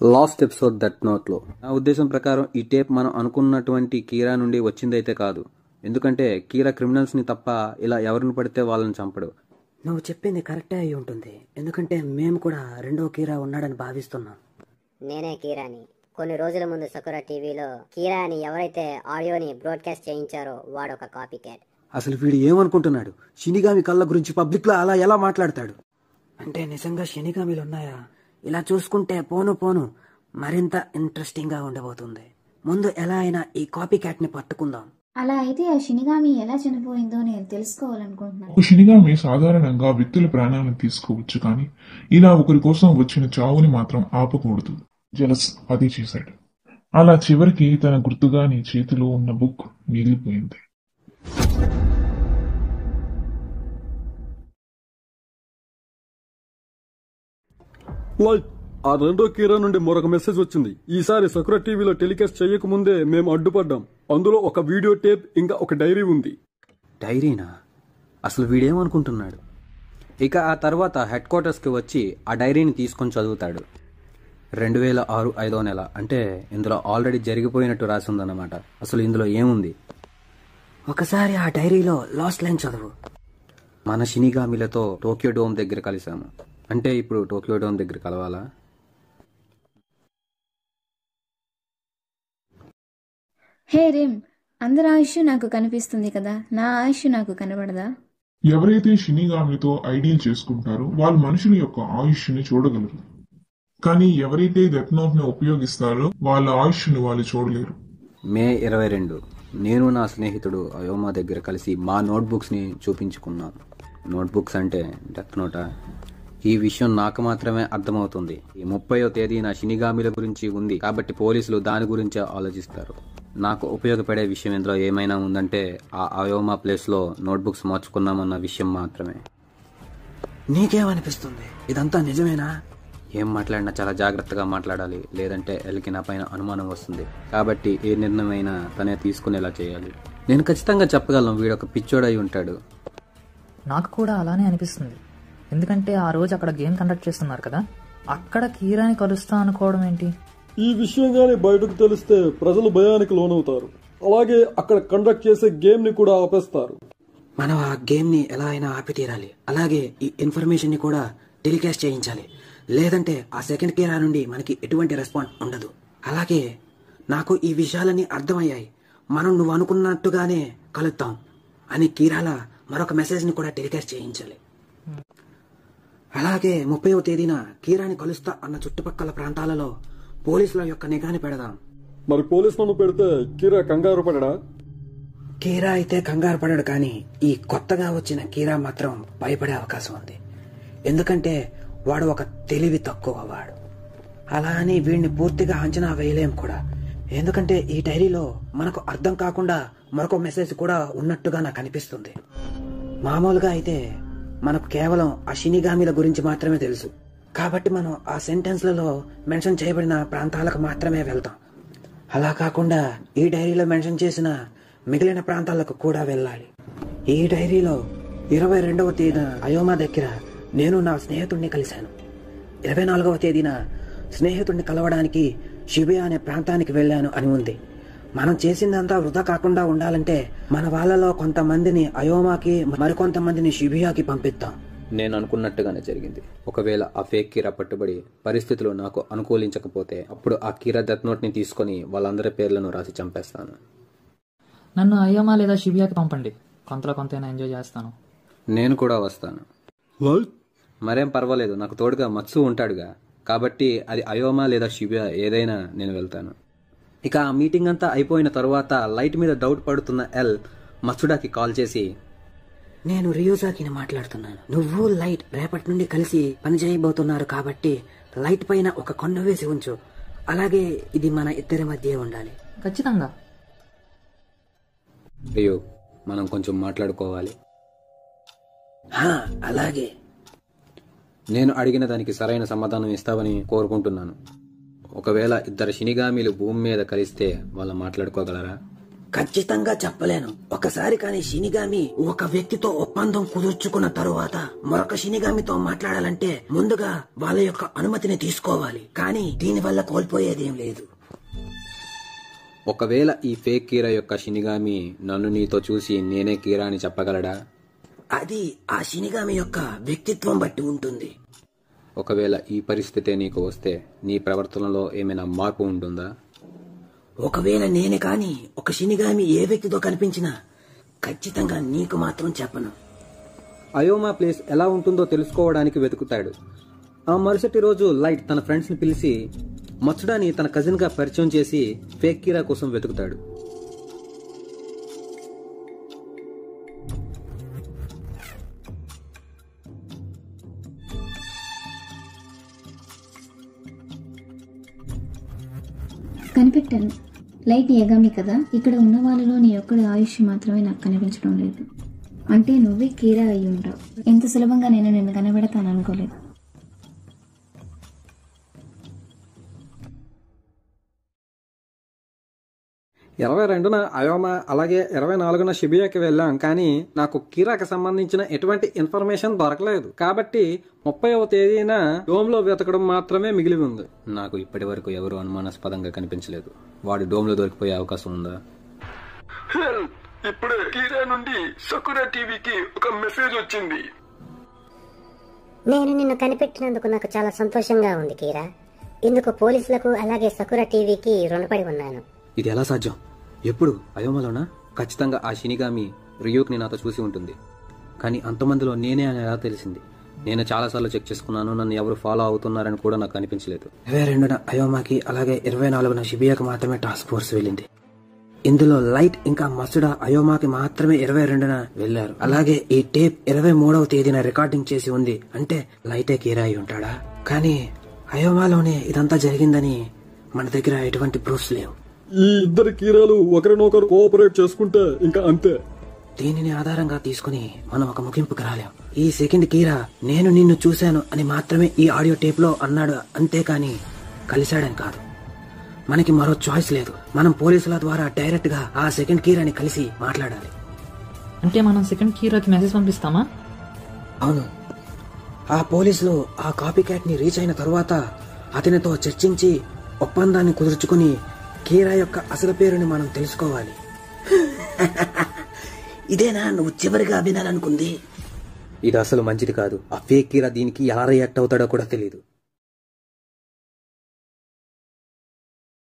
Last episode that నోట్లో నా ఉద్దేశం ప్రకారం ఈ టేప్ మనం అనుకున్నటువంటి కీరా నుండి వచ్చిందైతే కాదు. ఎందుకంటే కీరా క్రిమినల్స్ ని తప్ప ఇలా ఎవరిని పడితే వాళ్ళని చంపడు. నువ్వు చెప్పింది కరెక్టే అయి ఉంటుంది. ఎందుకంటే మేము కూడా రెండో కీరా ఉన్నాడని భావిస్తున్నాం. నేనే కీరాని. కొన్ని రోజుల ముందు సకురా టీవీలో కీరా అని ఎవరైతే ఆడియోని బ్రాడ్కాస్ట్ చేయించారో వాడు ఒక కాపీ క్యాట్. అసలు వీడు ఏమనుకుంటున్నాడు? షినిగామి కళ్ళ గురించి పబ్లిక్ లో అలా ఎలా మాట్లాడతాడు? అంటే నిజంగా షినిగామిలు ఉన్నాయా? ఇలా చూసుకుంటే పోను పోను మరింత ఇంట్రెస్టింగ్ గా ఉండబోతుంది. ముందు ఎలా అయినా ఈ కాపీ క్యాట్ ని పట్టుకుందాం. అలా అయితే ఆ షినిగామి ఎలా చనిపోయిందో నేను తెలుసుకోవాలనుకుంటున్నాను. ఒక షినిగామి సాధారణంగా వ్యక్తుల ప్రాణాలను తీసుకోవచ్చు, కానీ ఇలా ఒకరి కోసం వచ్చిన చావుని మాత్రం ఆపకూడదు. జలస్ అది చేశాడు. అలా చివరికి తన గుర్తుగా నీ చేతిలో ఉన్న బుక్ మిగిలిపోయింది. ఆ రెండో కీరా నుండి మరొక మెసేజ్ వచ్చింది. ఈసారి సకురా టీవీలో టెలికాస్ట్ చేయకముందే మేము అడ్డుపడ్డాం. అందులో ఒక వీడియో టేప్ ఇంకా ఒక డైరీ ఉంది. డైరీనా? అసలు వీడేమనుకుంటున్నాడు? ఇక ఆ తర్వాత హెడ్ క్వార్టర్స్ కి వచ్చి ఆ డైరీని తీసుకొని చదువుతాడు. 2006 5వ నెల అంటే ఇందులో ఆల్రెడీ జరిగిపోయినట్టు రాసి ఉందన్నమాట. అసలు ఇందులో ఏముంది? ఒకసారి ఆ డైరీలో లాస్ట్ లైన్ చదువు. మన షినిగామిలతో టోక్యో డోమ్ దగ్గర కలిసాము. అంటే ఇప్పుడు టోక్యో డోమ్ దగ్గర కలవాలా? హే రేమ్, అందరి ఆయుష్ నాకు కనిపిస్తుంది కదా, నా ఆయుష్ నాకు కనబడదా? ఎవరైతే షినిగామితో ఐడియల్ చేసుకుంటారో వాళ్ళు మనుషుల యొక్క ఆయుష్ని చూడగలరు, కానీ ఎవరైతే డెత్ నోట్ ని ఉపయోగిస్తారో వాళ్ళ ఆయుష్ని వాళ్ళు చూడలేరు. మే 22 నేను నా స్నేహితుడు అయోమా దగ్గర కలిసి మా నోట్బుక్స్ ని చూపించుకున్నాం. నోట్బుక్స్ అంటే డెత్ నోటా? ఈ విషయం నాకు మాత్రమే అర్థమవుతుంది. ఈ 30వ తేదీన షినిగామిల గురించి ఉంది కాబట్టి పోలీసులు దాని గురించే ఆలోచిస్తారు. నాకు ఉపయోగపడే విషయం ఇందులో ఏమైనా ఉందంటే ఆ అయోమా ప్లేస్ లో నోట్బుక్స్ మార్చుకున్నామన్న విషయం మాత్రమే. నీకేమనిపిస్తుంది? ఇదంతా నిజమేనా? ఏం మాట్లాడినా చాలా జాగ్రత్తగా మాట్లాడాలి, లేదంటే ఎల్కి నా పైన అనుమానం వస్తుంది. కాబట్టి ఏ నిర్ణయమైనా తనే తీసుకునేలా చేయాలి. నేను ఖచ్చితంగా చెప్పగలను, వీడొక పిచ్చోడై ఉంటాడు. నాకు కూడా అలానే అనిపిస్తుంది. ఎందుకంటే ఆ రోజు అక్కడ గేమ్ కండక్ట్ చేస్తున్నారు కదా, అక్కడ కీరాని కలుస్తా అనుకోవడం ఏంటి? ఈ విషయంగానే బయటకు తెలిస్తే ప్రజలు భయానికి లోనవుతారు. అలాగే అక్కడ కండక్ట్ చేసే గేమ్ ని కూడా ఆపేస్తారు. మనం ఆ గేమ్ ని ఎలా అయినా ఆపి తీరాలి. అలాగే ఈ ఇన్ఫర్మేషన్ ని కూడా టెలికాస్ట్ చేయించాలి. లేదంటే ఆ సెకండ్ కీరా నుండి మనకి ఎటువంటి రెస్పాన్స్ ఉండదు. అలాగే నాకు ఈ విషయాలన్నీ అర్థమయ్యాయి. మనం నువ్వు అనుకున్నట్టుగానే కలుద్దాం అని కీరాల మరొక మెసేజ్ ని కూడా టెలికాస్ట్ చేయించాలి. అలాగే 30వ తేదీన కీరాని కలుస్తా అన్న చుట్టుపక్కల ప్రాంతాలలో పోలీసుల యొక్క నిఘాని పెడదాం. మరి పోలీసులను పెడితే కీరా కంగారు పడడా? కీరా అయితే కంగారు పడడు, కానీ ఈ కొత్తగా వచ్చిన కీరా మాత్రం భయపడే అవకాశం ఉంది. ఎందుకంటే వాడు ఒక తెలివి తక్కువ వాడు. అలా అని వీడిని పూర్తిగా అంచనా వేయలేం కూడా. ఎందుకంటే ఈ డైరీలో మనకు అర్థం కాకుండా మరొక మెసేజ్ కూడా ఉన్నట్టుగా నాకు అనిపిస్తుంది. మామూలుగా అయితే మనకు కేవలం ఆ షినిగామిల గురించి మాత్రమే తెలుసు. కాబట్టి మనం ఆ సెంటెన్స్లలో మెన్షన్ చేయబడిన ప్రాంతాలకు మాత్రమే వెళ్తాం. అలా కాకుండా ఈ డైరీలో మెన్షన్ చేసిన మిగిలిన ప్రాంతాలకు కూడా వెళ్ళాలి. ఈ డైరీలో 22వ తేదీన అయోమా దగ్గర నేను నా స్నేహితుడిని కలిశాను. 24వ తేదీన స్నేహితుడిని కలవడానికి షిబియా అనే ప్రాంతానికి వెళ్ళాను అని ఉంది. మనం చేసిందంతా వృధా కాకుండా ఉండాలంటే మన వాళ్ళలో కొంతమందిని అయోమాకి, మరికొంతమందిని షిబియాకి పంపిద్దాం. నేను అనుకున్నట్టుగానే జరిగింది. ఒకవేళ ఆ ఫేక్ కీరా పట్టుబడి పరిస్థితులు నాకు అనుకూలించకపోతే అప్పుడు ఆ కీరా డెత్ నోట్ ని తీసుకుని వాళ్ళందరి పేర్లను రాసి చంపేస్తాను. నన్ను అయ్యమా లేదా షిబియాకి పంపండి, కొంతలో కొంతైనా ఎంజాయ్ చేస్తాను. నేను కూడా వస్తాను. మరేం పర్వాలేదు, నాకు తోడుగా మత్సు ఉంటాడుగా. కాబట్టి అది అయోమా లేదా షిబియా ఏదైనా నేను వెళ్తాను. ఇక ఆ మీటింగ్ అంతా అయిపోయిన తరువాత లైట్ మీద డౌట్ పడుతున్న ఎల్ మత్సుడాకి కాల్ చేసి, నేను రియోజాకిని మాట్లాడుతున్నాను. నువ్వు లైట్ రేపటి నుండి కలిసి పని చేయబోతున్నారు కాబట్టి లైట్ పైన ఒక కన్ను వేసి ఉంచు. అలాగే ఇది మన ఇద్దరి మధ్య ఉండాలి. ఖచ్చితంగా. అయ్యో, మనం కొంచెం మాట్లాడుకోవాలి. అలాగే. నేను అడిగిన దానికి సరైన సమాధానం ఇస్తావని కోరుకుంటున్నాను. ఒకవేళ ఇద్దరు షినిగామిలు భూమి మీద కలిస్తే వాళ్ళు మాట్లాడుకోగలరా? ఖచ్చితంగా చెప్పలేను. ఒకసారి కానీ షినిగామి ఒక వ్యక్తితో ఒప్పందం కుదుర్చుకున్న తరువాత మరొక షినిగామితో మాట్లాడాలంటే ముందుగా వాళ్ళ యొక్క అనుమతిని తీసుకోవాలి. కానీ దీనివల్ల కోల్పోయేదేం లేదు. ఒకవేళ ఈ ఫేక్ కీరా యొక్క షినిగామి నన్ను నీతో చూసి నేనే కీరా అని చెప్పగలడా? అది ఆ షినిగామి యొక్క వ్యక్తిత్వం బట్టి ఉంటుంది. ఒకవేళ ఈ పరిస్థితి నీకు వస్తే నీ ప్రవర్తనలో ఏమైనా మార్పు ఉంటుందా? ఒకవేళ నేనే కాని ఒక షినిగామి ఏ వ్యక్తితో కనిపించినా ఖచ్చితంగా నీకు మాత్రం చెప్పను. అయోమా ప్లేస్ ఎలా ఉంటుందో తెలుసుకోవడానికి వెతుకుతాడు. ఆ మరుసటి రోజు లైట్ తన ఫ్రెండ్స్ ని పిలిచి మత్సుడాని తన కజిన్ గా పరిచయం చేసి ఫేక్ కీరా కోసం వెతుకుతాడు. కనిపెట్టాను. లైట్ యగామి కదా. ఇక్కడ ఉన్న వాళ్ళలో నీ ఒక్కడి ఆయుష్ మాత్రమే నాకు కనిపించడం లేదు. అంటే నువ్వే కీరా అయి ఉంటావు. ఎంత సులభంగా నేను నిన్ను కనబెడతాను అనుకోలేదు. ఇరవై 22న అయోమా అలాగే 24న షిబియాకి వెళ్ళాం. కానీ నాకు కీరాకి సంబంధించిన ఎటువంటి ఇన్ఫర్మేషన్ దొరకలేదు. కాబట్టి 30వ తేదీన డోమ్ లో వెతకడం మాత్రమే మిగిలి ఉంది. నాకు ఇప్పటి వరకు ఎవరు అనుమానాస్పదంగా కనిపించలేదు. వాడు డోమ్ లో దొరికిపోయే అవకాశం ఉందా? ఇప్పుడే కీరా నుండి సకురా టీవీకి ఒక మెసేజ్ వచ్చింది. నేను నిన్ను కనిపెట్టినందుకు నాకు చాలా సంతోషంగా ఉంది కీరా. ఇందుకు పోలీసులకు అలాగే సకురా టీవీకి రుణపడి ఉన్నాను. ఇది ఎలా సాధ్యం? ఎప్పుడు? అయోమాలోనా? ఖచ్చితంగా ఆ షినిగామి రియూక్ని నాతో చూసి ఉంటుంది. కానీ అంతమందిలో నేనే అని ఎలా తెలిసింది? నేను చాలాసార్లు చెక్ చేసుకున్నాను. నన్ను ఎవరు ఫాలో అవుతున్నారని కూడా నాకు అనిపించలేదు. 22న అయోమాకి అలాగే 24న షిబియాకి మాత్రమే టాస్క్ ఫోర్స్ వెళ్ళింది. ఇందులో లైట్ ఇంకా మసుడా అయోమాకి మాత్రమే 22న వెళ్లారు. అలాగే ఈ టేప్ 23వ తేదీన రికార్డింగ్ చేసి ఉంది. అంటే లైటే కీరా అయి ఉంటాడా? కానీ అయోమాలోనే ఇదంతా జరిగిందని మన దగ్గర ఎటువంటి ప్రూఫ్స్ లేవు. ఈ ఇద్దరు కీరాలు ఒకరినొకరు కోఆపరేట్ చేసుకుంటే ఇంకా అంతే. దీనిని ఆధారంగా తీసుకుని మనం ఒక ముగింపుకు రాలేం. ఈ సెకండ్ కీరా నేను నిన్ను చూశాను అని మాత్రమే ఈ ఆడియో టేప్ లో అన్నాడు. అంతేకాని కలిశాడని కాదు. మనకి మరో చాయిస్ లేదు. మనం పోలీసుల ద్వారా డైరెక్ట్ గా ఆ సెకండ్ కీరాని కలిసి మాట్లాడాలి. అంటే మనం సెకండ్ కీరాకి మెసేజ్ పంపిస్తామా? అవును. ఆ పోలీసులు ఆ కాపీ క్యాట్ ని రీచ్ అయిన తరువాత అతనితో చర్చించి ఒప్పందాన్ని కుదుర్చుకుని కీరా యొక్క అసలు పేరుని మనం తెలుసుకోవాలి. ఇదేనా నువ్వు చివరిగా వినాలనుకుంది? ఇది అసలు మంచిది కాదు. ఆ ఫేక్ కీరా దీనికి ఎలా రియాక్ట్ అవుతాడో కూడా తెలియదు.